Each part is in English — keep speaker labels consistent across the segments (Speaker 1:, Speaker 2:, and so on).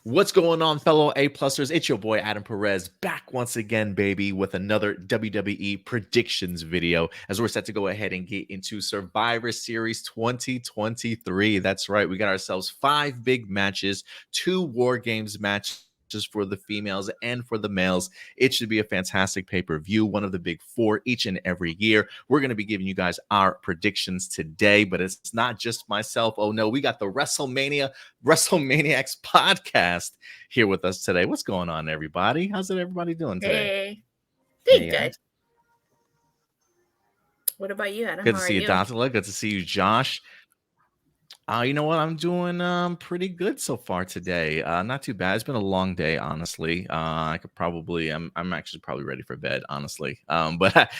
Speaker 1: What's going on, fellow A-Plusers? It's your boy Adam Perez back once again, baby, with another WWE predictions video as we're set to go ahead and get into Survivor Series 2023. That's right. We got ourselves 5 big matches, 2 War Games matches for the females and for the males. It should be a fantastic pay-per-view, one of the big 4 each and every year. We're going to be giving you guys our predictions today, but it's not just myself. Oh no, we got the WrestleManiacs podcast here with us today. What's going on, everybody? How's everybody doing today?
Speaker 2: Hey, good. What about you, Adam?
Speaker 1: Good to see you, Datila. Good to see you, Josh. You know what? I'm doing pretty good so far today. Not too bad. It's been a long day, honestly. I could probably I'm actually probably ready for bed, honestly. But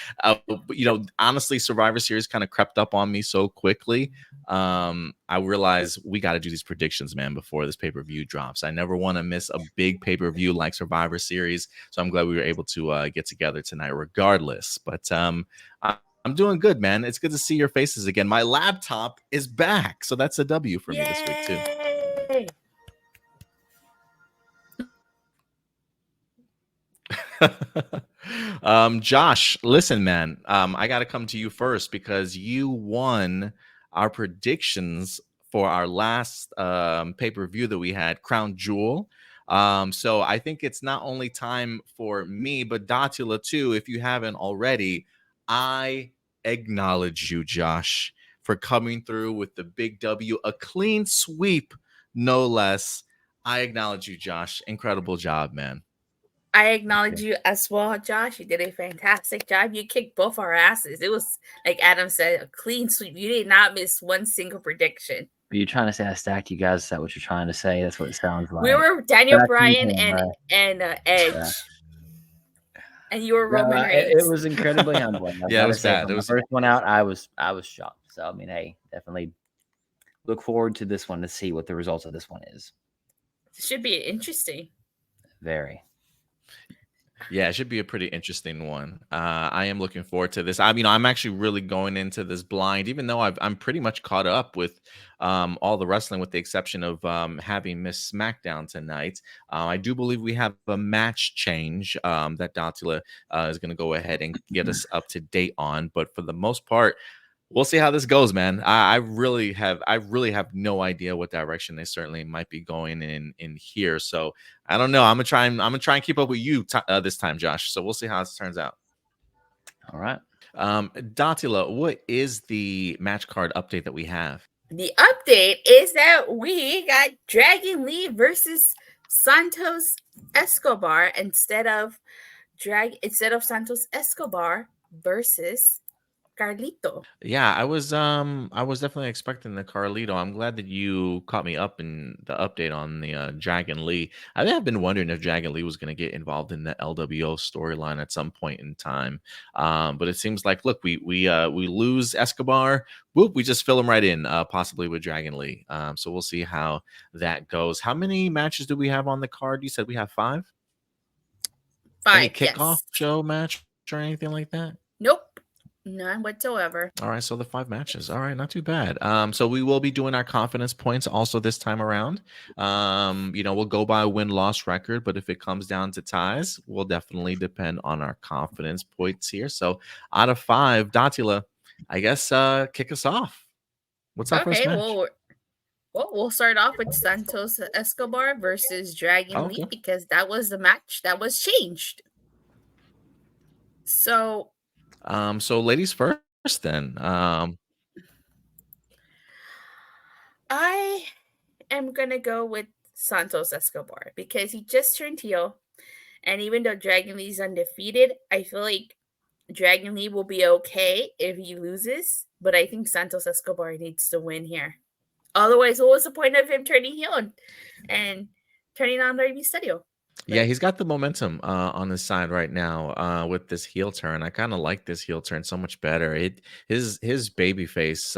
Speaker 1: honestly, Survivor Series kind of crept up on me so quickly. I realized we got to do these predictions, man, before this pay-per-view drops. I never want to miss a big pay-per-view like Survivor Series, so I'm glad we were able to get together tonight, regardless. But I'm doing good, man. It's good to see your faces again. My laptop is back, so that's a W for me this week too. Josh, listen, man. I got to come to you first because you won our predictions for our last pay-per-view that we had, Crown Jewel. So I think it's not only time for me, but Datila too. If you haven't already, I acknowledge you, Josh, for coming through with the big W, a clean sweep, no less. I acknowledge you, Josh. Incredible job, man.
Speaker 2: I acknowledge you as well, Josh. You did a fantastic job. You kicked both our asses. It was, like Adam said, a clean sweep. You did not miss one single prediction.
Speaker 3: Are you trying to say I stacked you guys? Is that what you're trying to say? That's what it sounds like.
Speaker 2: We were Daniel Bryan and Edge. Yeah. And you were Roman Reigns.
Speaker 3: It was incredibly humbling.
Speaker 1: Yeah, it was bad.
Speaker 3: It was the first one out. I was shocked. So I mean, hey, definitely look forward to this one to see what the results of this one is.
Speaker 2: It should be interesting.
Speaker 3: Very.
Speaker 1: Yeah, it should be a pretty interesting one. I am looking forward to this. I'm actually really going into this blind, even though I'm pretty much caught up with all the wrestling, with the exception of having missed SmackDown tonight. I do believe we have a match change that Datila is going to go ahead and get us up to date on. But for the most part, we'll see how this goes, man. I really have no idea what direction they certainly might be going in here. So I don't know. I'm gonna try and keep up with you this time, Josh. So we'll see how this turns out.
Speaker 3: All right.
Speaker 1: Datila, what is the match card update that we have?
Speaker 2: The update is that we got Dragon Lee versus Santos Escobar instead of Santos Escobar versus Carlito.
Speaker 1: Yeah, I was definitely expecting the Carlito. I'm glad that you caught me up in the update on the Dragon Lee. I have been wondering if Dragon Lee was going to get involved in the LWO storyline at some point in time. But it seems like, look, we lose Escobar, whoop, we just fill him right in, possibly with Dragon Lee. So we'll see how that goes. How many matches do we have on the card? You said we have 5?
Speaker 2: 5.
Speaker 1: Any kickoff show match or anything like that?
Speaker 2: Nope. None whatsoever.
Speaker 1: All right, so the 5 matches. All right, not too bad. So we will be doing our confidence points also this time around. We'll go by win-loss record, but if it comes down to ties, we'll definitely depend on our confidence points here. So out of 5, Datila, I guess kick us off. What's our first match?
Speaker 2: Well, we'll start off with Santos Escobar versus Dragon Lee because that was the match that was changed. So
Speaker 1: ladies first then.
Speaker 2: I am going to go with Santos Escobar because he just turned heel. And even though Dragon Lee's undefeated, I feel like Dragon Lee will be okay if he loses. But I think Santos Escobar needs to win here. Otherwise, what was the point of him turning heel and turning on Rey Mysterio?
Speaker 1: Yeah, he's got the momentum on his side right now with this heel turn. I kind of like this heel turn so much better. His babyface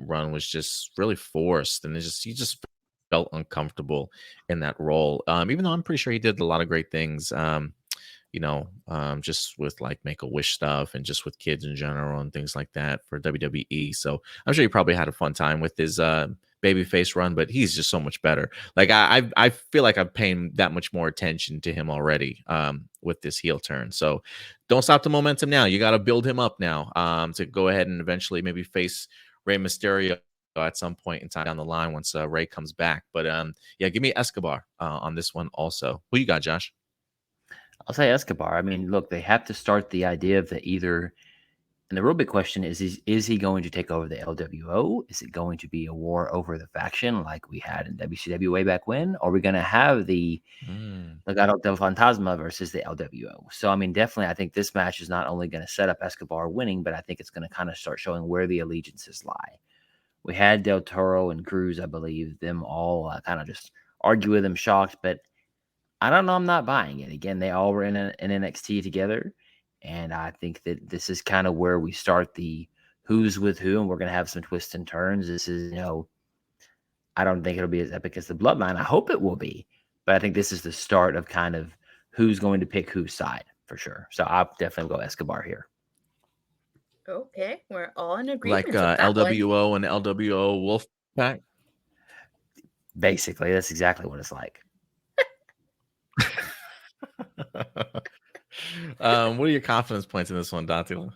Speaker 1: run was just really forced, and he just felt uncomfortable in that role. Even though I'm pretty sure he did a lot of great things, just with like Make-A-Wish stuff and just with kids in general and things like that for WWE. So I'm sure he probably had a fun time with his babyface run, but he's just so much better. Like I feel like I'm paying that much more attention to him already with this heel turn. So don't stop the momentum now. You got to build him up now to go ahead and eventually maybe face Rey Mysterio at some point in time down the line once Rey comes back. But yeah, give me Escobar on this one also. Who you got, Josh?
Speaker 3: I'll say Escobar. I mean, look, they have to start the idea of the either. And the real big question is he going to take over the LWO? Is it going to be a war over the faction like we had in WCW way back when? Or are we going to have the Legado del Fantasma versus the LWO? So, I mean, definitely, I think this match is not only going to set up Escobar winning, but I think it's going to kind of start showing where the allegiances lie. We had Del Toro and Cruz, I believe, them all kind of just argue with him, shocked, but I don't know. I'm not buying it. Again, they all were in NXT together. And I think that this is kind of where we start the who's with who, and we're going to have some twists and turns. This is, I don't think it'll be as epic as the Bloodline. I hope it will be, but I think this is the start of kind of who's going to pick whose side for sure. So I'll definitely go Escobar here.
Speaker 2: Okay, we're all in agreement.
Speaker 1: Like LWO and LWO Wolfpack?
Speaker 3: Basically, that's exactly what it's like.
Speaker 1: What are your confidence points in this one, Datila?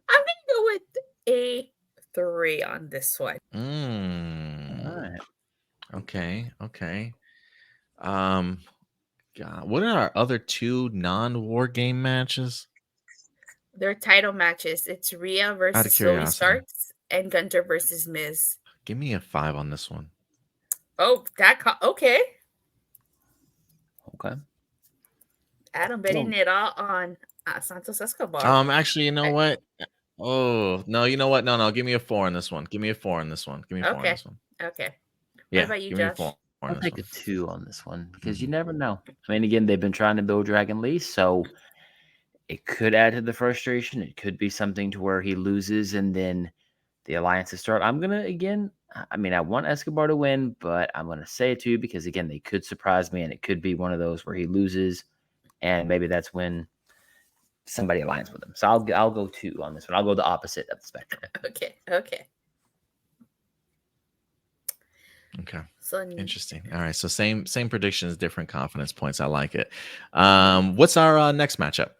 Speaker 2: I'm gonna go with a 3 on this one.
Speaker 3: All right.
Speaker 1: Okay. God, what are our other two non-war game matches?
Speaker 2: They're title matches. It's Rhea versus Zoe Starks and Gunther versus Miz.
Speaker 1: Give me a 5 on this one.
Speaker 2: Oh, okay.
Speaker 3: Okay.
Speaker 2: Adam betting it all on Santos Escobar.
Speaker 1: Actually, you know what? Oh no, you know what? No. Give me a 4 on this one. Give me a 4 on this one. Give me a 4 on this one.
Speaker 2: Okay.
Speaker 1: Yeah.
Speaker 2: What about you,
Speaker 1: give me a
Speaker 2: Josh?
Speaker 1: 4 on
Speaker 3: I'll
Speaker 1: this
Speaker 3: take
Speaker 1: one.
Speaker 3: a 2 on this one because you never know. I mean, again, they've been trying to build Dragon Lee, so it could add to the frustration. It could be something to where he loses and then the alliances start. I want Escobar to win, but I'm going to say it too because, again, they could surprise me and it could be one of those where he loses and maybe that's when somebody aligns with him. So I'll go 2 on this one. I'll go the opposite of the spectrum.
Speaker 2: Okay.
Speaker 1: Okay.
Speaker 2: So
Speaker 1: interesting. All right. So same predictions, different confidence points. I like it. What's our next matchup?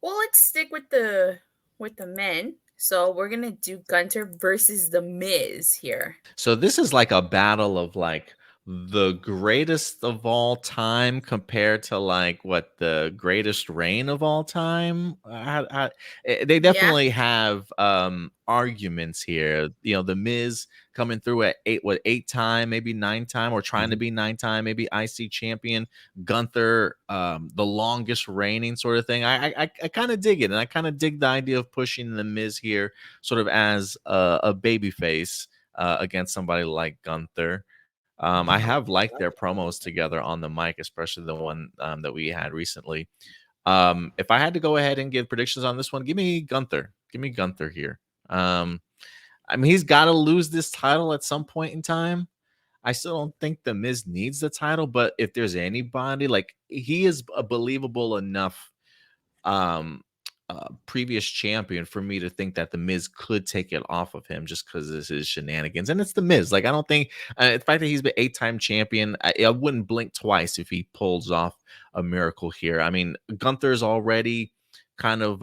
Speaker 2: Well, let's stick with the men. So we're gonna do Gunther versus the Miz here.
Speaker 1: So this is like a battle of like the greatest of all time compared to like what the greatest reign of all time. They definitely have arguments here. The Miz coming through at 8 time, maybe 9 time, or trying to be 9 time, maybe IC champion. Gunther, the longest reigning sort of thing. I kind of dig it, and I kind of dig the idea of pushing the Miz here, sort of as a baby face against somebody like Gunther. I have liked their promos together on the mic, especially the one that we had recently. If I had to go ahead and give predictions on this one, give me Gunther. Give me Gunther here. He's got to lose this title at some point in time. I still don't think the Miz needs the title, but if there's anybody, like he is a believable enough previous champion for me to think that the Miz could take it off of him just because this is shenanigans. And it's the Miz. Like, I don't think the fact that he's been 8-time champion, I wouldn't blink twice if he pulls off a miracle here. I mean, Gunther's already kind of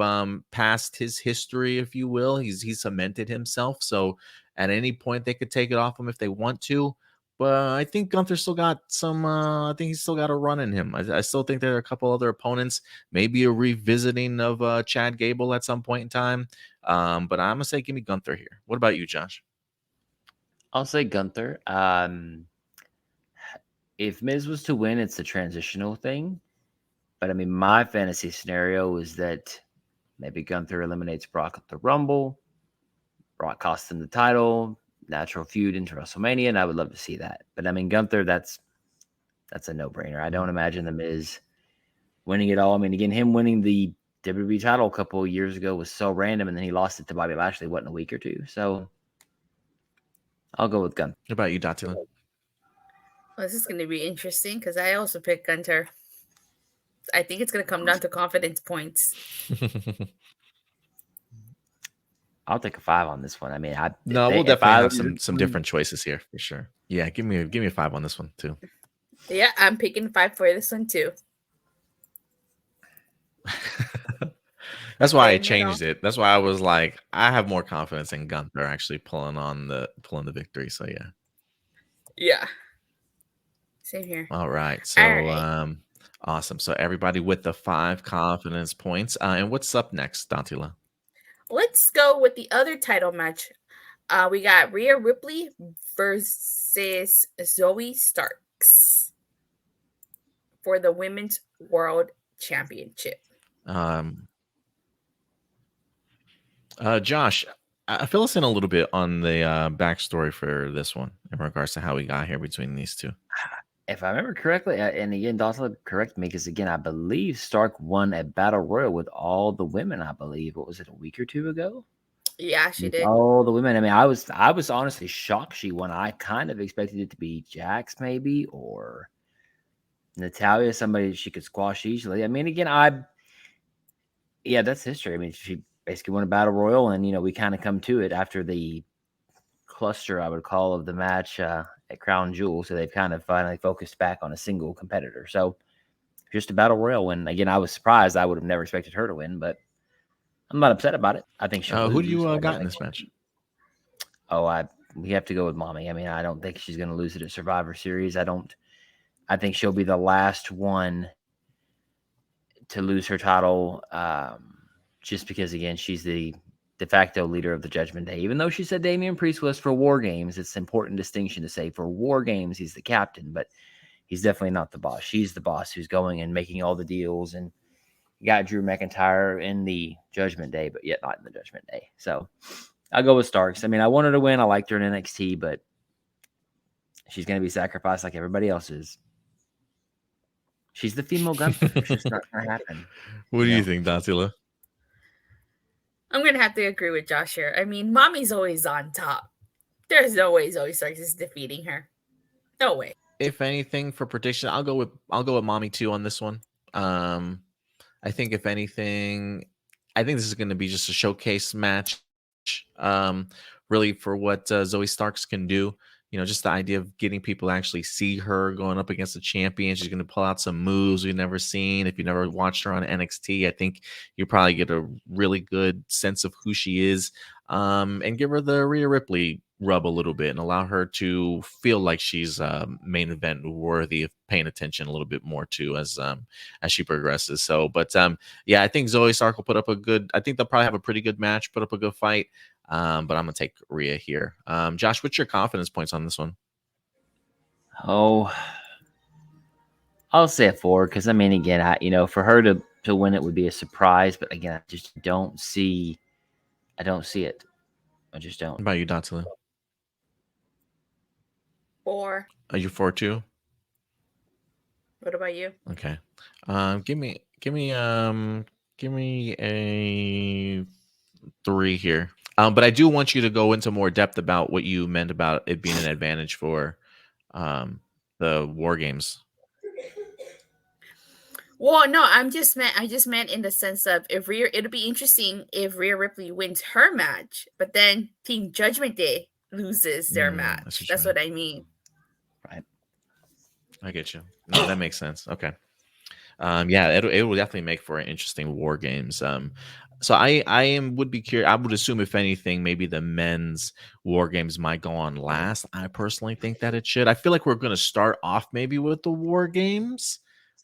Speaker 1: past his history, if you will. He's cemented himself. So at any point they could take it off him if they want to. But I think Gunther's still got some. I think he's still got a run in him. I still think there are a couple other opponents, maybe a revisiting of Chad Gable at some point in time. But I'm gonna say, give me Gunther here. What about you, Josh?
Speaker 3: I'll say Gunther. If Miz was to win, it's a transitional thing. But I mean, my fantasy scenario is that maybe Gunther eliminates Brock at the Rumble. Brock costs him the title. Natural feud into WrestleMania, and I would love to see that. But I mean, Gunther, that's a no-brainer. I don't imagine the Miz winning it all. I mean, again, him winning the WWE title a couple of years ago was so random, and then he lost it to Bobby Lashley, what, in a week or two? So I'll go with Gunther.
Speaker 1: What about you, Datila?
Speaker 2: Well, this is going to be interesting because I also picked Gunther. I think it's going to come down to confidence points.
Speaker 3: I'll take a 5 on this one. I mean,
Speaker 1: No, we'll
Speaker 3: if
Speaker 1: definitely
Speaker 3: I
Speaker 1: have
Speaker 3: lose this
Speaker 1: some
Speaker 3: one,
Speaker 1: different choices here for sure. Yeah, give me a 5 on this one too.
Speaker 2: Yeah, I'm picking 5 for this one too.
Speaker 1: That's why I
Speaker 2: Same at all.
Speaker 1: changed it. That's why I was like, I have more confidence in Gunther actually pulling the victory. So yeah.
Speaker 2: Yeah. Same here.
Speaker 1: All right.
Speaker 2: All
Speaker 1: So
Speaker 2: right.
Speaker 1: awesome. So everybody with the 5 confidence points. And what's up next, Datila?
Speaker 2: Let's go with the other title match. We got Rhea Ripley versus Zoe Starks for the Women's World Championship.
Speaker 1: Josh, fill us in a little bit on the backstory for this one in regards to how we got here between these two.
Speaker 3: if I remember correctly, and again, Dawson, correct me, because again, I believe Stark won a battle royal with all the women. I believe, what was it, a week or two ago?
Speaker 2: Yeah, she
Speaker 3: With
Speaker 2: did.
Speaker 3: all the women. I mean, I was honestly shocked she won. I kind of expected it to be Jax maybe, or Natalia, somebody she could squash easily. I mean, again, yeah, that's history. I mean, she basically won a battle royal, and we kind of come to it after the cluster, I would call, of the match at Crown Jewel. So they've kind of finally focused back on a single competitor. So just a battle royal win. Again, I was surprised. I would have never expected her to win, but I'm not upset about it. I think she'll lose.
Speaker 1: Who do you
Speaker 3: I
Speaker 1: got in this match?
Speaker 3: We have to go with Mommy. I mean, I don't think she's going to lose it at Survivor Series. I think she'll be the last one to lose her title, just because, again, she's the de facto leader of the Judgment Day. Even though she said Damian Priest was for War Games, it's an important distinction to say for War Games he's the captain, but he's definitely not the boss. She's the boss who's going and making all the deals, and got Drew McIntyre in the Judgment Day, but yet not in the Judgment Day. So I'll go with Starks. I mean, I wanted to win. I liked her in NXT, but she's going to be sacrificed like everybody else is. She's the female Gunther. It's just not going to happen.
Speaker 1: What do you think, Datila?
Speaker 2: I'm going to have to agree with Josh here. I mean, Mommy's always on top. There's no way Zoe Starks is defeating her. No way.
Speaker 1: If anything, for prediction, I'll go with Mommy too on this one. I think if anything, I think this is going to be just a showcase match, really for what Zoe Starks can do. Just the idea of getting people to actually see her going up against a champion. She's going to pull out some moves we've never seen. If you never watched her on NXT, I think you probably get a really good sense of who she is, and give her the Rhea Ripley rub a little bit and allow her to feel like she's main event worthy of paying attention a little bit more to as she progresses. So, but yeah, I think Zoe Stark will put up I think they'll probably have a pretty good match, put up a good fight. But I'm gonna take Rhea here. Josh, what's your confidence points on this one?
Speaker 3: Oh, I'll say a 4, because I mean, again, for her to win it would be a surprise, but again, I just don't see. I don't see it. I just don't.
Speaker 1: What about you, Datila?
Speaker 2: 4.
Speaker 1: Are you 4 too?
Speaker 2: What about you?
Speaker 1: Okay. Give me a 3 here. But I do want you to go into more depth about what you meant about it being an advantage for the War Games.
Speaker 2: Well, no, I just meant in the sense of it'll be interesting if Rhea Ripley wins her match, but then Team Judgment Day loses their match. That's what I mean.
Speaker 3: Right.
Speaker 1: I get you. No, that makes sense. Okay. Yeah, it will definitely make for an interesting War Games. So would be curious. I would assume, if anything, maybe the men's War Games might go on last. I personally think that it should. I feel like we're going to start off maybe with the War Games.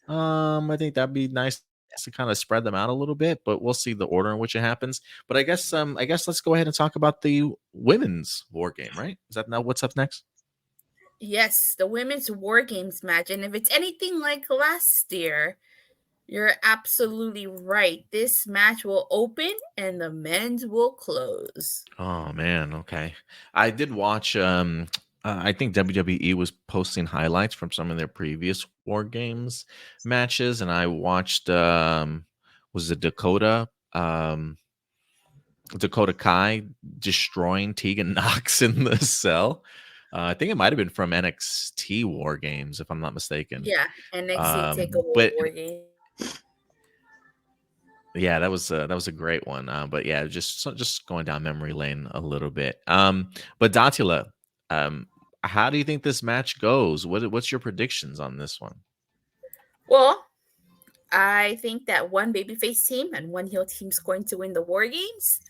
Speaker 1: I think that'd be nice to kind of spread them out a little bit, but we'll see the order in which it happens. But I guess let's go ahead and talk about the women's War Game, right? Is that now what's up next?
Speaker 2: Yes, the women's War Games match. And if it's anything like last year, you're absolutely right. This match will open and the men's will close.
Speaker 1: Oh man, okay. I did watch I think WWE was posting highlights from some of their previous War Games matches, and I watched was it Dakota Kai destroying Tegan Knox in the cell. I think it might have been from NXT War Games, if I'm not mistaken.
Speaker 2: Yeah, NXT Takeover
Speaker 1: But
Speaker 2: War Games.
Speaker 1: Yeah, that was a great one. But yeah, just going down memory lane a little bit. But Datila, um, how do you think this match goes? What's your predictions on this one?
Speaker 2: Well, I think that one babyface team and one heel team is going to win the War Games.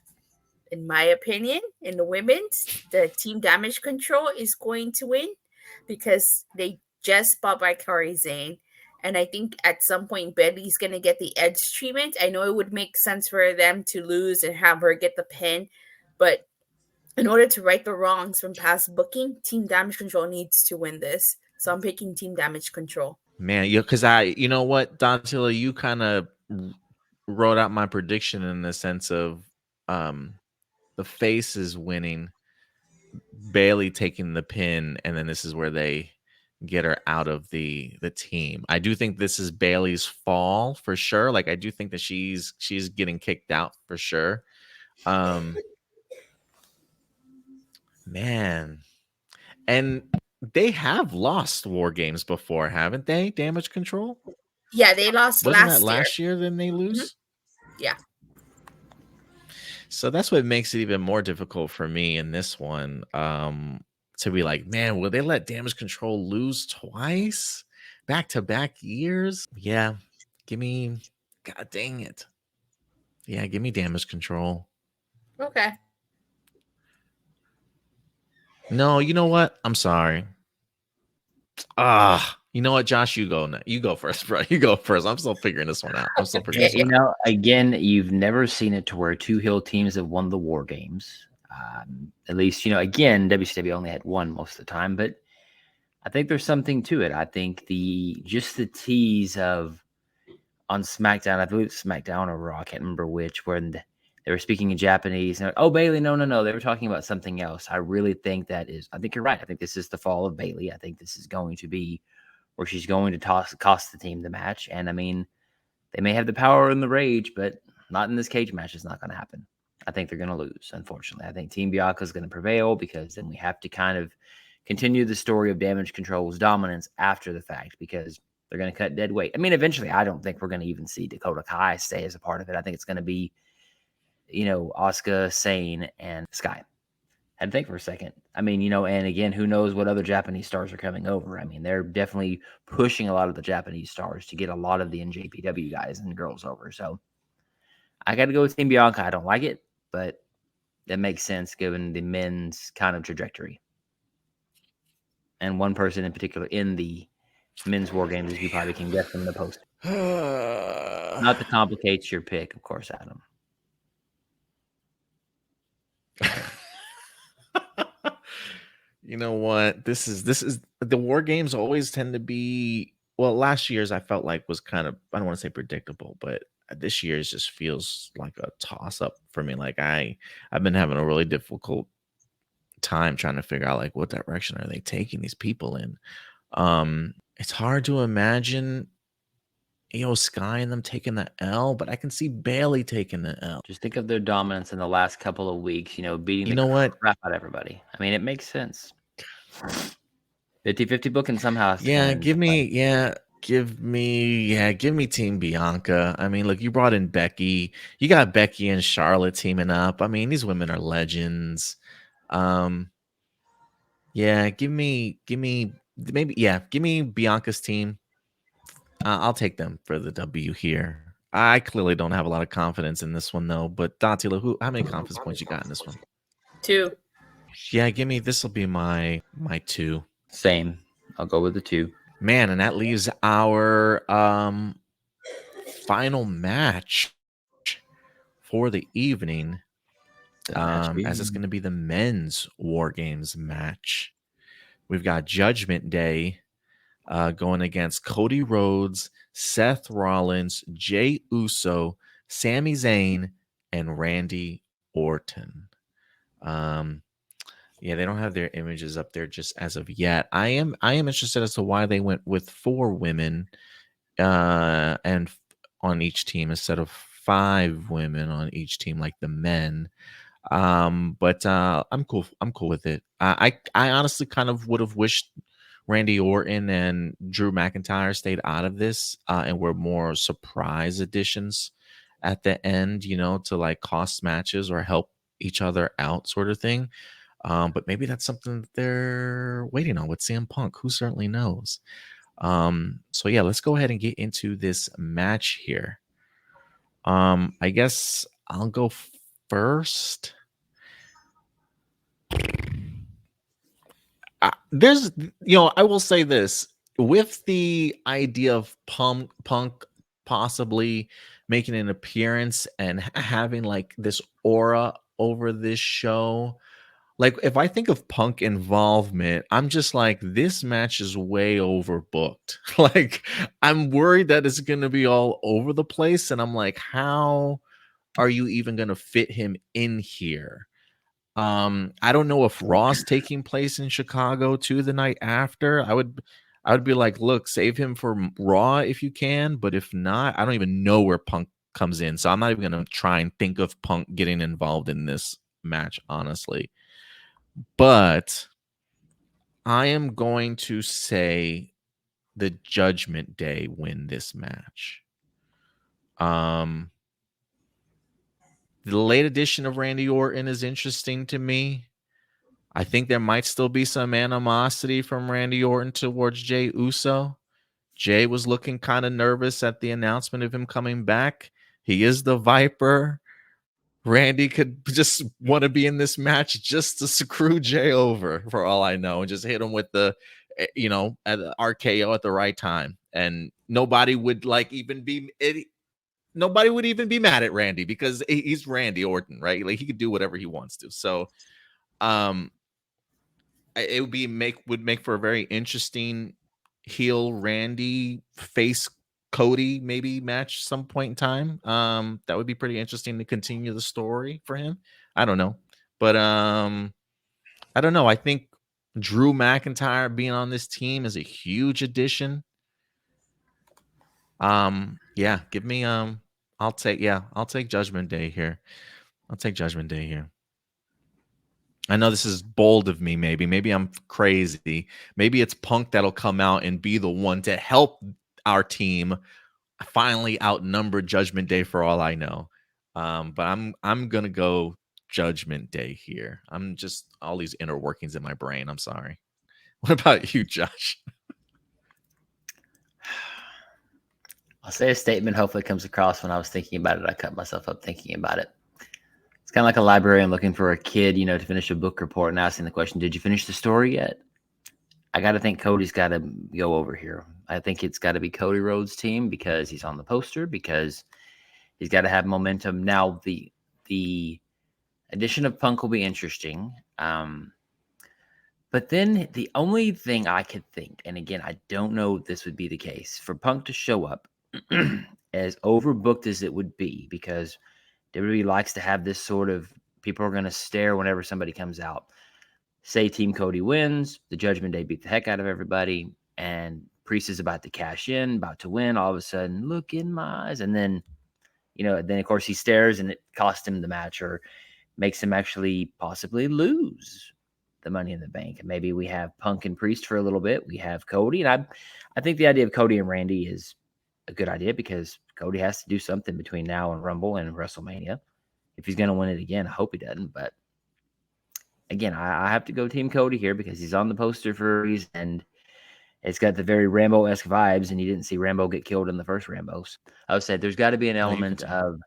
Speaker 2: In my opinion, in the women's, the Team Damage Control is going to win because they just bought by Kairi Zane. And I think at some point, Betty's going to get the edge treatment. I know it would make sense for them to lose and have her get the pin, but in order to right the wrongs from past booking, Team Damage Control needs to win this. So I'm picking Team Damage Control.
Speaker 1: Man, because you know what, Datila, you kind of wrote out my prediction in the sense of um the face is winning, Bailey taking the pin, and then this is where they get her out of the team. I do think this is Bailey's fall for sure. Like I do think that she's getting kicked out for sure. Man, and they have lost War Games before, haven't they? Damage Control.
Speaker 2: Yeah, they lost
Speaker 1: Wasn't that
Speaker 2: last year.
Speaker 1: last year? Then they lose.
Speaker 2: Yeah.
Speaker 1: So that's what makes it even more difficult for me in this one. To be like, man, will they let Damage Control lose twice, back to back years? Yeah, give me. God dang it. Yeah, give me Damage Control.
Speaker 2: Okay.
Speaker 1: No, you know what? I'm sorry. You know what, Josh? You go. You go first, bro. You go first. I'm still figuring this one out. I'm still figuring this
Speaker 3: You
Speaker 1: one out.
Speaker 3: know, again, you've never seen it to where two heel teams have won the War Games. At least, you know, again, WCW only had one most of the time, but I think there's something to it. I think the tease of on SmackDown, I believe it's SmackDown or Raw, I can't remember which, when they were speaking in Japanese. And oh, Bailey, no, they were talking about something else. I really think I think you're right. I think this is the fall of Bailey. I think this is going to be where she's going to cost the team the match. And I mean, they may have the power and the rage, but not in this cage match. It's not going to happen. I think they're going to lose, unfortunately. I think Team Bianca is going to prevail because then we have to kind of continue the story of Damage Control's dominance after the fact because they're going to cut dead weight. I mean, eventually, I don't think we're going to even see Dakota Kai stay as a part of it. I think it's going to be, you know, Asuka, Sane, and Sky. Had to think for a second. I mean, you know, and again, who knows what other Japanese stars are coming over? I mean, they're definitely pushing a lot of the Japanese stars to get a lot of the NJPW guys and girls over. So I got to go with Team Bianca. I don't like it, but that makes sense given the men's kind of trajectory. And one person in particular in the men's War Games, as you probably can guess from the post. Not to complicate your pick, of course, Adam.
Speaker 1: You know what? This is the War Games always tend to be, well, last year's I felt like was kind of, I don't want to say predictable, but this year's just feels like a toss up for me. Like I've been having a really difficult time trying to figure out like what direction are they taking these people in. It's hard to imagine Sky and them taking the L, but I can see Bailey taking the L.
Speaker 3: Just think of their dominance in the last couple of weeks, you know, beating
Speaker 1: You know what?
Speaker 3: crap out of everybody. I mean, it makes sense. 50-50 booking somehow.
Speaker 1: Give me Team Bianca. I mean, look, you brought in Becky. You got Becky and Charlotte teaming up. I mean, these women are legends. Give me Bianca's team. I'll take them for the W here. I clearly don't have a lot of confidence in this one though. But Datila, how many confidence points you got in this one?
Speaker 2: 2.
Speaker 1: Yeah, this will be my 2.
Speaker 3: Same. I'll go with the 2.
Speaker 1: Man, and that leaves our final match for the evening. As it's going to be the men's War Games match. We've got Judgment Day going against Cody Rhodes, Seth Rollins, Jey Uso, Sami Zayn, and Randy Orton. Yeah, they don't have their images up there just as of yet. I am interested as to why they went with 4 women and on each team instead of 5 women on each team like the men. But I'm cool. I'm cool with it. I honestly kind of would have wished Randy Orton and Drew McIntyre stayed out of this and were more surprise additions at the end, to like cost matches or help each other out, sort of thing. But maybe that's something that they're waiting on with CM Punk. Who certainly knows? So yeah, let's go ahead and get into this match here. I guess I'll go first. There's, I will say this with the idea of Punk possibly making an appearance and having like this aura over this show. Like, if I think of Punk involvement, I'm just like, this match is way overbooked. Like, I'm worried that it's going to be all over the place. And I'm like, how are you even going to fit him in here? I don't know if Raw's taking place in Chicago too the night after. I would be like, look, save him for Raw if you can, but if not, I don't even know where Punk comes in. So I'm not even gonna try and think of Punk getting involved in this match, honestly. But I am going to say the Judgment Day win this match. The late edition of Randy Orton is interesting to me. I think there might still be some animosity from Randy Orton towards Jey Uso. Jey was looking kind of nervous at the announcement of him coming back. He is the Viper. Randy could just want to be in this match just to screw Jey over, for all I know, and just hit him with the, at the RKO at the right time. And nobody would nobody would even be mad at Randy because he's Randy Orton, right? Like, he could do whatever he wants to. So, it would make for a very interesting heel Randy face Cody maybe match some point in time. That would be pretty interesting to continue the story for him. I don't know, but I don't know. I think Drew McIntyre being on this team is a huge addition. Yeah, give me I'll take Judgment Day here. I'll take Judgment Day here. I know this is bold of me, maybe I'm crazy. Maybe it's Punk that'll come out and be the one to help our team finally outnumber Judgment Day, for all I know. But I'm gonna go Judgment Day here. I'm just all these inner workings in my brain. I'm sorry. What about you, Josh?
Speaker 3: I'll say a statement. Hopefully it comes across. When I was thinking about it, I cut myself up thinking about it. It's kind of like a librarian looking for a kid, to finish a book report and asking the question, did you finish the story yet? I got to think Cody's got to go over here. I think it's got to be Cody Rhodes' team because he's on the poster, because he's got to have momentum. Now, the addition of Punk will be interesting. But then the only thing I could think, and again, I don't know if this would be the case, for Punk to show up as overbooked as it would be, because WWE likes to have this sort of, people are going to stare whenever somebody comes out. Say Team Cody wins, the Judgment Day beat the heck out of everybody, and Priest is about to cash in, about to win. All of a sudden, look in my eyes. And then, then of course he stares and it costs him the match or makes him actually possibly lose the Money in the Bank. And maybe we have Punk and Priest for a little bit. We have Cody. And I think the idea of Cody and Randy is a good idea, because Cody has to do something between now and Rumble and WrestleMania. If he's going to win it again, I hope he doesn't. But again, I have to go Team Cody here because he's on the poster for a reason. And it's got the very Rambo-esque vibes, and you didn't see Rambo get killed in the first Rambos. I would say there's got to be an element of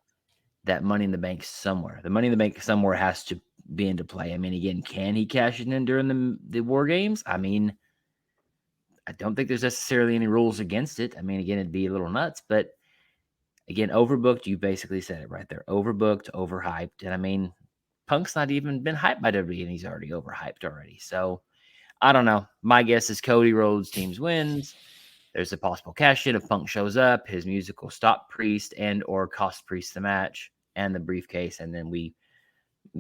Speaker 3: that Money in the Bank somewhere. The Money in the Bank somewhere has to be into play. I mean, again, can he cash it in during the War Games? I mean, I don't think there's necessarily any rules against it. I mean, again, it'd be a little nuts, but again, overbooked, you basically said it right there. Overbooked, overhyped. And I mean, Punk's not even been hyped by WWE, and he's already overhyped already. So I don't know. My guess is Cody Rhodes' teams wins. There's a possible cash in if Punk shows up. His music will stop Priest and or cost Priest the match and the briefcase. And then we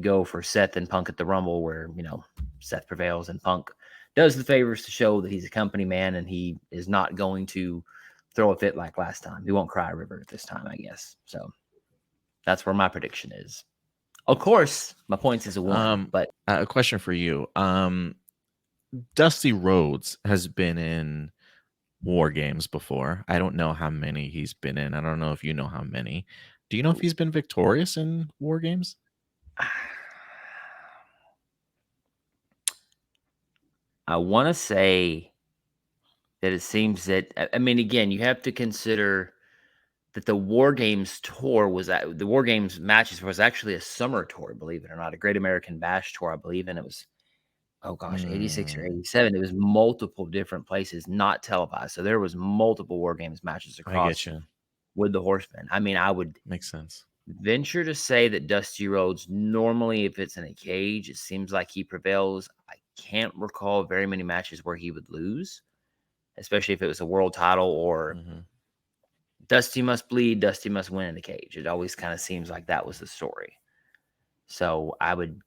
Speaker 3: go for Seth and Punk at the Rumble, where, Seth prevails and Punk does the favors to show that he's a company man and he is not going to throw a fit like last time. He won't cry a river this time, I guess. So that's where my prediction is. Of course, my points is a 1, but
Speaker 1: a question for you. Dusty Rhodes has been in War Games before. I don't know how many he's been in. I don't know if you know how many. Do you know if he's been victorious in War Games?
Speaker 3: I want to say that it seems that, I mean, again, you have to consider that the War Games tour the War Games matches was actually a summer tour, believe it or not, a Great American Bash tour, I believe, and it was, oh gosh, 86 or 87. It was multiple different places, not televised. So there was multiple War Games matches
Speaker 1: I get
Speaker 3: across
Speaker 1: you.
Speaker 3: with the Horsemen. I mean, I would
Speaker 1: Makes sense.
Speaker 3: venture to say that Dusty Rhodes, normally, if it's in a cage, it seems like he prevails. I can't recall very many matches where he would lose, especially if it was a world title or
Speaker 1: Mhm.
Speaker 3: Dusty must bleed, Dusty must win in the cage. It always kind of seems like that was the story. So I would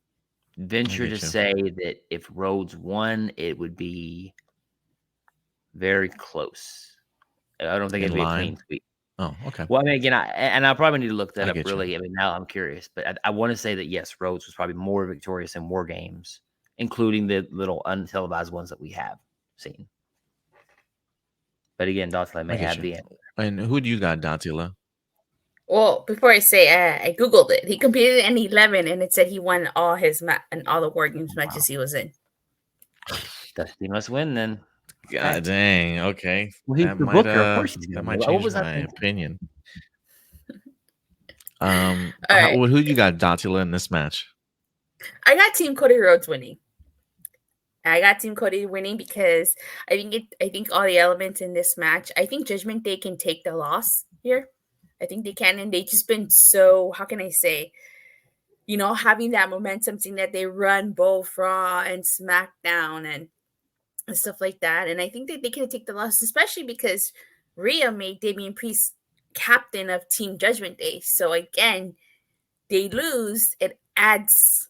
Speaker 3: venture to
Speaker 1: get you.
Speaker 3: say that if Rhodes won, it would be very close. I don't think
Speaker 1: In
Speaker 3: it'd be a
Speaker 1: line?
Speaker 3: clean sweep.
Speaker 1: Oh, okay.
Speaker 3: Well, I mean, again, I probably need to look that
Speaker 1: I
Speaker 3: up.
Speaker 1: get you.
Speaker 3: Really, I mean, now I'm curious, but I want to say that yes, Rhodes was probably more victorious in War Games, including the little untelevised ones that we have seen. But again, Datila
Speaker 1: I
Speaker 3: may
Speaker 1: get
Speaker 3: have
Speaker 1: you.
Speaker 3: the answer.
Speaker 1: And who do you got, Datila?
Speaker 2: Well, before I say, I googled it. He competed in 11, and it said he won all his and all the War Games matches he was in.
Speaker 3: Dusty must win then.
Speaker 1: God dang. Okay.
Speaker 3: Well, he's the booker. Of course, he's
Speaker 1: That
Speaker 3: gonna
Speaker 1: might
Speaker 3: win. What
Speaker 1: change
Speaker 3: was I
Speaker 1: my
Speaker 3: thinking?
Speaker 1: opinion.
Speaker 2: All right.
Speaker 1: Who you got, Datila, in this match?
Speaker 2: I got Team Cody Rhodes winning. I got Team Cody winning because I think all the elements in this match. I think Judgment Day can take the loss here. I think they can, and they just been so. How can I say? Having that momentum, seeing that they run both Raw and SmackDown and stuff like that, and I think that they can take the loss, especially because Rhea made Damian Priest captain of Team Judgment Day. So again, they lose. It adds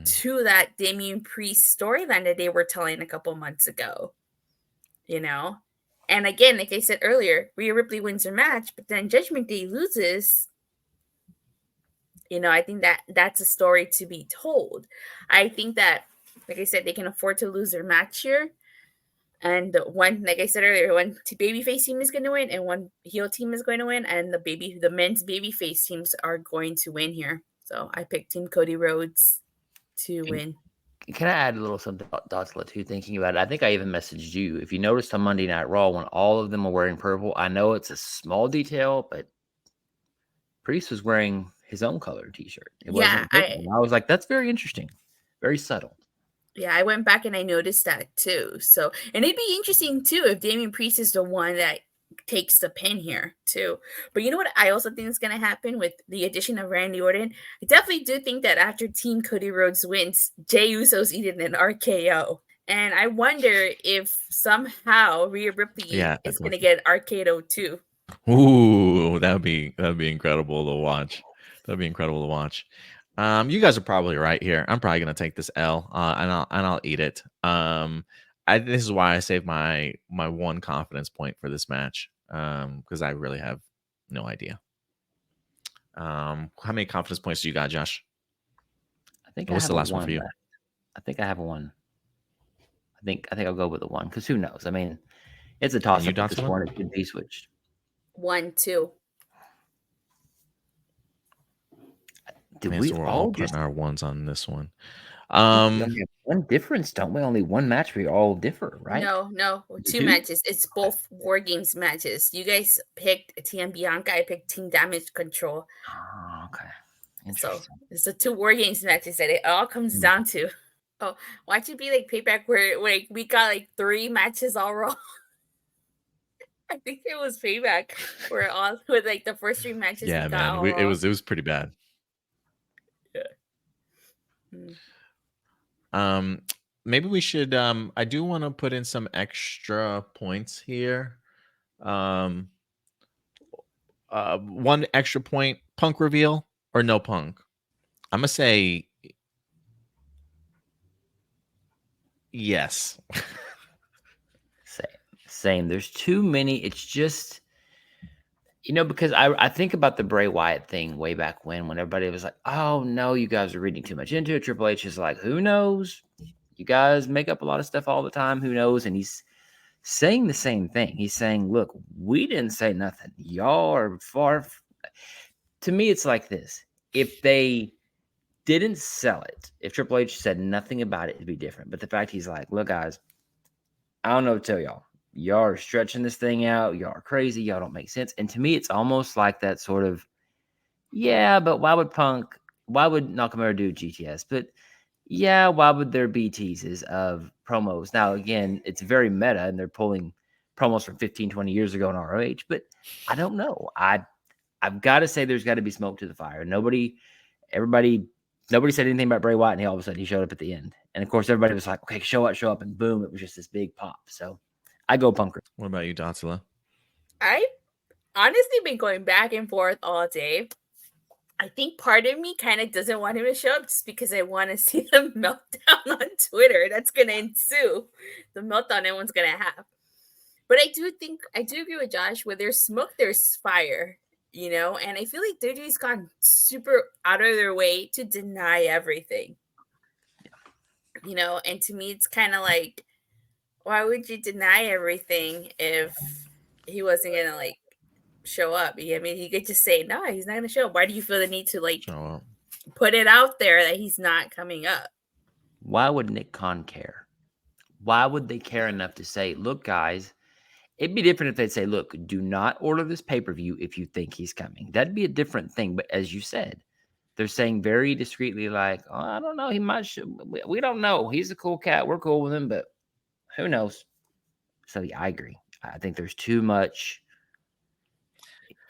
Speaker 2: to that Damian Priest storyline that they were telling a couple months ago, And again, like I said earlier, Rhea Ripley wins her match, but then Judgment Day loses. I think that that's a story to be told. I think that, like I said, they can afford to lose their match here. And one, like I said earlier, one babyface team is going to win, and one heel team is going to win, and the men's babyface teams are going to win here. So I picked Team Cody Rhodes to win.
Speaker 3: Can I add a little something about Datila too? Thinking about it, I think I even messaged you. If you noticed on Monday Night Raw when all of them were wearing purple, I know it's a small detail, but Priest was wearing his own color T-shirt. It wasn't purple. I was like, that's very interesting, very subtle.
Speaker 2: Yeah, I went back and I noticed that too. So, and it'd be interesting too if Damian Priest is the one that takes the pin here too. But you know what I also think is going to happen with the addition of Randy Orton? I definitely do think that after Team Cody Rhodes wins, Jey Uso's eating an RKO. And I wonder if somehow Rhea Ripley is going to get an RKO too.
Speaker 1: Ooh, that'd be incredible to watch. That'd be incredible to watch. You guys are probably right here. I'm probably gonna take this L, and I'll eat it. This is why I saved my one confidence point for this match, because I really have no idea. How many confidence points do you got, Josh?
Speaker 3: I think
Speaker 1: what's the last one for you?
Speaker 3: Left. I think I have a 1. I think I'll go with the 1 because who knows? I mean, it's a toss up. This one, it could be switched.
Speaker 2: 1, 2.
Speaker 1: We're all putting our ones on this one.
Speaker 3: We only have one difference, don't we? Only one match. We all differ, right?
Speaker 2: No, 2 matches. It's both War Games matches. You guys picked Team Bianca. I picked Team Damage Control.
Speaker 3: Oh, okay.
Speaker 2: So it's the 2 War Games matches that it all comes down to. Oh, watch it be like Payback where we got like 3 matches all wrong. I think it was Payback where all with like the first 3 matches.
Speaker 1: Yeah,
Speaker 2: we got
Speaker 1: man,
Speaker 2: all
Speaker 1: it was pretty bad.
Speaker 2: Yeah.
Speaker 1: Maybe we should. I do want to put in some extra points here. 1 extra point: Punk reveal or no Punk? I'm gonna say yes.
Speaker 3: Same. There's too many. It's just, because I think about the Bray Wyatt thing way back when everybody was like, oh, no, you guys are reading too much into it. Triple H is like, who knows? You guys make up a lot of stuff all the time. Who knows? And he's saying the same thing. He's saying, look, we didn't say nothing. Y'all are far. to me, it's like this. If they didn't sell it, if Triple H said nothing about it, it'd be different. But the fact he's like, look, guys, I don't know what to tell y'all. Y'all are stretching this thing out. Y'all are crazy. Y'all don't make sense. And to me, it's almost like that sort of, yeah, but why would Nakamura do GTS? But yeah, why would there be teases of promos? Now, again, it's very meta and they're pulling promos from 15, 20 years ago in ROH, but I don't know. I've got to say there's got to be smoke to the fire. Nobody said anything about Bray Wyatt, and all of a sudden he showed up at the end. And of course, everybody was like, okay, show up, and boom, it was just this big pop. So I go Punk.
Speaker 1: What about you, Datila?
Speaker 2: I've honestly been going back and forth all day. I think part of me kind of doesn't want him to show up just because I want to see the meltdown on Twitter that's going to ensue. The meltdown everyone's going to have. But I do agree with Josh, where there's smoke, there's fire, you know? And I feel like WWE's gone super out of their way to deny everything. You know, and to me, it's kind of like, why would you deny everything if he wasn't going to, like, show up? I mean, he could just say, no, he's not going to show up. Why do you feel the need to, like, put it out there that he's not coming up?
Speaker 3: Why would Nick Khan care? Why would they care enough to say, look, guys, it'd be different if they'd say, look, do not order this pay-per-view if you think he's coming. That'd be a different thing. But as you said, they're saying very discreetly, like, oh, I don't know. He might. We don't know. He's a cool cat. We're cool with him, but who knows? So yeah, I agree. I think there's too much.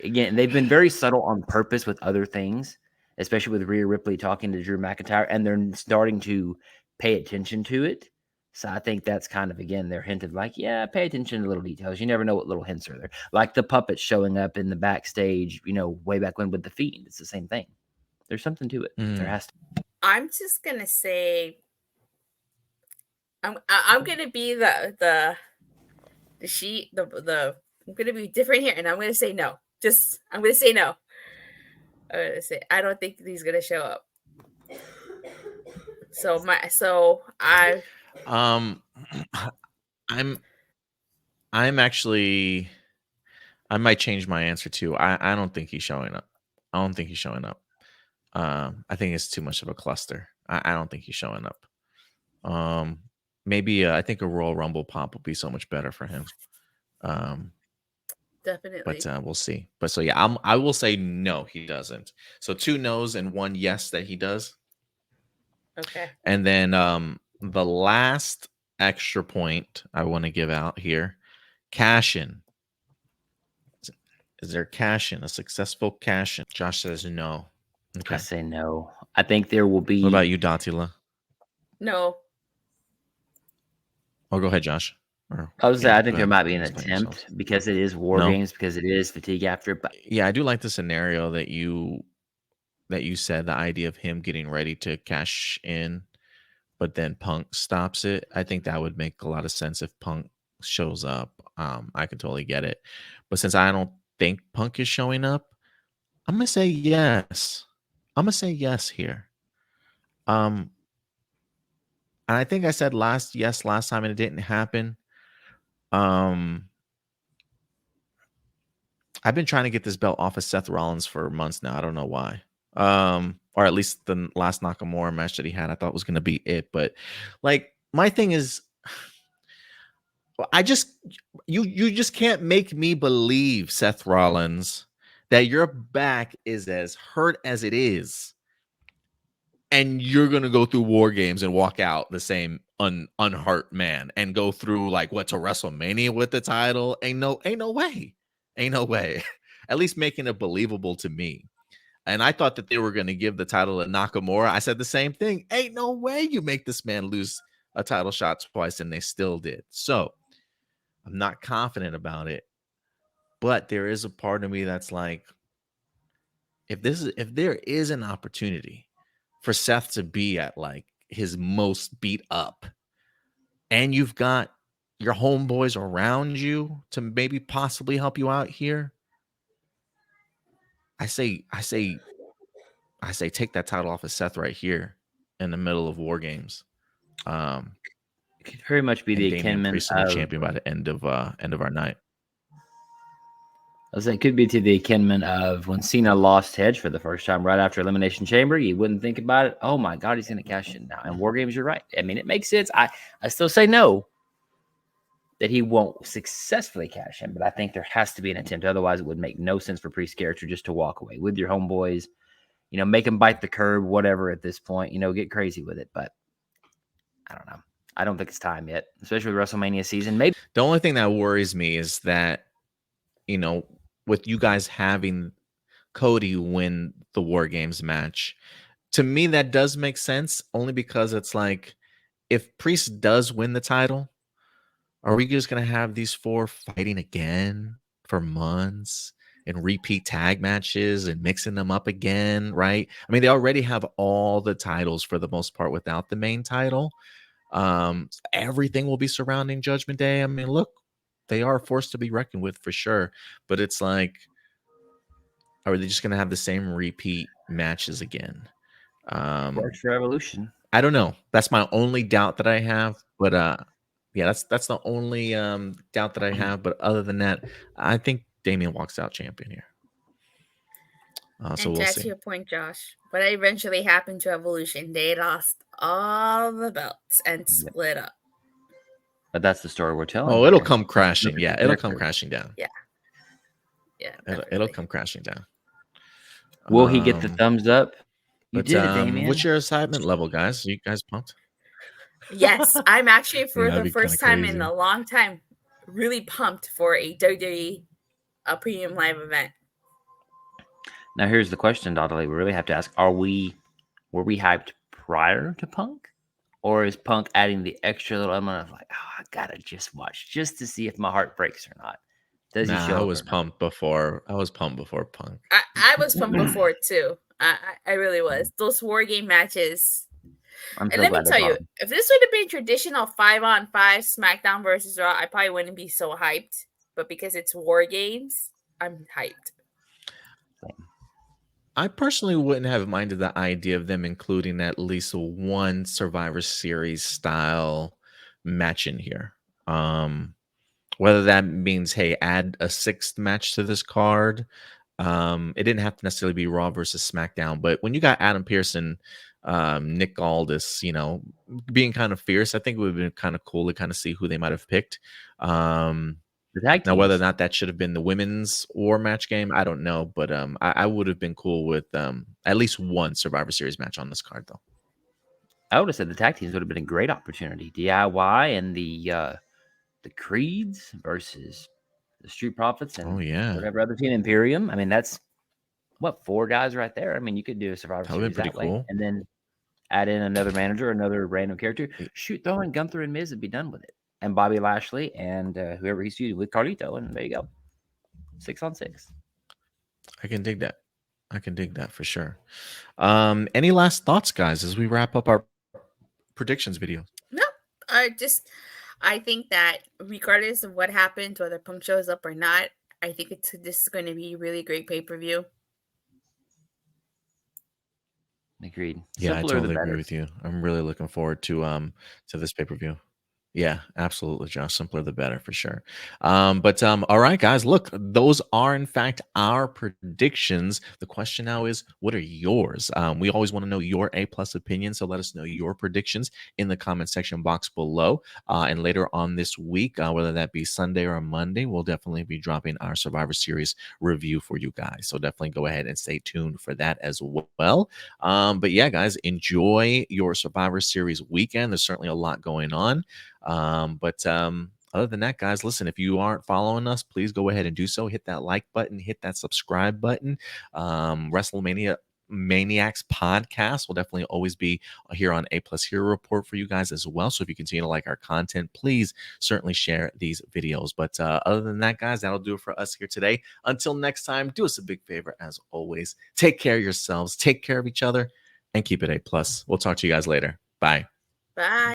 Speaker 3: Again, they've been very subtle on purpose with other things, especially with Rhea Ripley talking to Drew McIntyre, and they're starting to pay attention to it. So I think that's kind of, again, their hint of like, yeah, pay attention to little details. You never know what little hints are there. Like the puppets showing up in the backstage, way back when with The Fiend. It's the same thing. There's something to it. There has to be.
Speaker 2: I'm just going to say, I'm going to be I'm going to be different here, and I'm going to say no. I'm going to say no. I'm going to say, I don't think he's going to show up.
Speaker 1: I'm actually, I might change my answer too. I don't think he's showing up. I don't think he's showing up. I think it's too much of a cluster. I don't think he's showing up. Maybe I think a Royal Rumble pop will be so much better for him.
Speaker 2: Definitely.
Speaker 1: But we'll see. But so yeah, I will say no, he doesn't. So 2 no's and 1 yes that he does.
Speaker 2: Okay.
Speaker 1: And then the last extra point I want to give out here, cash in. Is there cash in, a successful cash in? Josh says no.
Speaker 3: Okay. I say no. I think there will be.
Speaker 1: What about you, Datila?
Speaker 2: No.
Speaker 1: Oh, go ahead, Josh.
Speaker 3: I was I think there might be an attempt because it is War Games, because it is fatigue after. But
Speaker 1: yeah, I do like the scenario that you said, the idea of him getting ready to cash in, but then Punk stops it. I think that would make a lot of sense if Punk shows up. I can totally get it. But since I don't think Punk is showing up, I'm gonna say yes. I'm gonna say yes here. And I think I said last time and it didn't happen. I've been trying to get this belt off of Seth Rollins for months now. I don't know why. Or at least the last Nakamura match that he had, I thought was going to be it. But like, my thing is, you just can't make me believe, Seth Rollins, that your back is as hurt as it is, and you're going to go through War Games and walk out the same unhurt man and go through to WrestleMania with the title. Ain't no way. Ain't no way. At least making it believable to me. And I thought that they were going to give the title to Nakamura. I said the same thing. Ain't no way you make this man lose a title shot twice, and they still did. So I'm not confident about it. But there is a part of me that's like, if there is an opportunity for Seth to be at his most beat up, and you've got your homeboys around you to maybe possibly help you out here, I say take that title off of Seth right here in the middle of War Games.
Speaker 3: It could very much be the
Speaker 1: Damian Priest will be champion by the end of our night.
Speaker 3: say it could be to the kinman of when Cena lost Edge for the first time right after Elimination Chamber. You wouldn't think about it. Oh my God, he's going to cash in now. And War Games, you're right. I mean, it makes sense. I still say no, that he won't successfully cash in, but I think there has to be an attempt. Otherwise, it would make no sense for Priest's character just to walk away with your homeboys. You know, make him bite the curb, whatever at this point. You know, get crazy with it. But I don't know. I don't think it's time yet, especially with WrestleMania season. Maybe
Speaker 1: The only thing that worries me is that, you know, with you guys having Cody win the War Games match, to me that does make sense, only because it's like, if Priest does win the title, are we just gonna have these four fighting again for months and repeat tag matches and mixing them up again, right? I mean, they already have all the titles for the most part without the main title. Everything will be surrounding Judgment Day. I mean, look, they are a force to be reckoned with for sure, but it's like, are they just gonna have the same repeat matches again?
Speaker 3: works for Evolution.
Speaker 1: I don't know. That's my only doubt that I have. But yeah, that's the only doubt that I have. But other than that, I think Damian walks out champion here. So
Speaker 2: And to
Speaker 1: we'll
Speaker 2: answer
Speaker 1: see.
Speaker 2: your point, Josh, what eventually happened to Evolution, they lost all the belts and split up.
Speaker 3: But that's the story we're telling.
Speaker 1: Oh, it'll
Speaker 3: here.
Speaker 1: come crashing. Yeah, it'll come
Speaker 3: Trajectory.
Speaker 1: crashing down.
Speaker 2: Yeah,
Speaker 1: It'll
Speaker 2: definitely.
Speaker 1: come crashing down.
Speaker 3: Will he get the thumbs up? You
Speaker 1: But
Speaker 3: did it, Damien.
Speaker 1: what's your excitement level, guys? Are you guys pumped?
Speaker 2: Yes, I'm actually for
Speaker 1: That'd
Speaker 2: the
Speaker 1: be
Speaker 2: first
Speaker 1: kinda
Speaker 2: time in
Speaker 1: crazy.
Speaker 2: a long time really pumped for a WWE premium live event.
Speaker 3: Now here's the question, Datila. We really have to ask: were we hyped prior to Punk, or is Punk adding the extra little element of like, oh, I gotta just watch just to see if my heart breaks or not? Does he show
Speaker 1: I
Speaker 3: up?
Speaker 1: was pumped before. I was pumped before Punk.
Speaker 2: I was pumped before too. I really was. Those War Game matches.
Speaker 3: I'm
Speaker 2: And
Speaker 3: so
Speaker 2: let me
Speaker 3: glad they
Speaker 2: tell
Speaker 3: brought
Speaker 2: you,
Speaker 3: him.
Speaker 2: if this would have been traditional 5-on-5 SmackDown versus Raw, I probably wouldn't be so hyped. But because it's War Games, I'm hyped.
Speaker 1: I personally wouldn't have minded the idea of them including at least one Survivor Series style match in here. Whether that means, hey, add a sixth match to this card. It didn't have to necessarily be Raw versus SmackDown, but when you got Adam Pearce and Nick Aldis, you know, being kind of fierce, I think it would have been kind of cool to kind of see who they might have picked.
Speaker 3: The tag
Speaker 1: Now, whether or
Speaker 3: teams.
Speaker 1: not that should have been the women's war match game, I don't know, but I would have been cool with at least one Survivor Series match on this card, though.
Speaker 3: I would have said the tag teams would have been a great opportunity. DIY and the Creeds versus the Street Profits and
Speaker 1: Oh yeah,
Speaker 3: whatever other team, Imperium. I mean, that's what, 4 guys right there. I mean, you could do a Survivor
Speaker 1: that would have
Speaker 3: Series
Speaker 1: been pretty
Speaker 3: that way,
Speaker 1: cool.
Speaker 3: and then add in another manager, another random character. Shoot, throw in Gunther and Miz and be done with it. And Bobby Lashley and whoever he's feuded with, Carlito, and there you go. 6-on-6.
Speaker 1: I can dig that. I can dig that for sure. Any last thoughts, guys, as we wrap up our predictions video?
Speaker 2: No, I think that regardless of what happens, whether Punk shows up or not, I think this is going to be a really great pay-per-view.
Speaker 3: Agreed.
Speaker 1: Yeah,
Speaker 3: Simpler
Speaker 1: I
Speaker 3: the
Speaker 1: totally agree
Speaker 3: better.
Speaker 1: with you. I'm really looking forward to this pay-per-view. Yeah, absolutely, Josh. Simpler the better for sure. But all right, guys, look, those are in fact our predictions. The question now is, what are yours? We always want to know your A-plus opinion, so let us know your predictions in the comment section box below. And later on this week, whether that be Sunday or Monday, we'll definitely be dropping our Survivor Series review for you guys. So definitely go ahead and stay tuned for that as well. But yeah, guys, enjoy your Survivor Series weekend. There's certainly a lot going on. But other than that, guys, listen, if you aren't following us, please go ahead and do so. Hit that like button, hit that subscribe button. WrestleMania Maniacs podcast will definitely always be here on APlus Hero Report for you guys as well. So if you continue to like our content, please certainly share these videos. But other than that, guys, that'll do it for us here today. Until next time, do us a big favor as always. Take care of yourselves, take care of each other, and keep it A+. We'll talk to you guys later. Bye.
Speaker 2: Bye.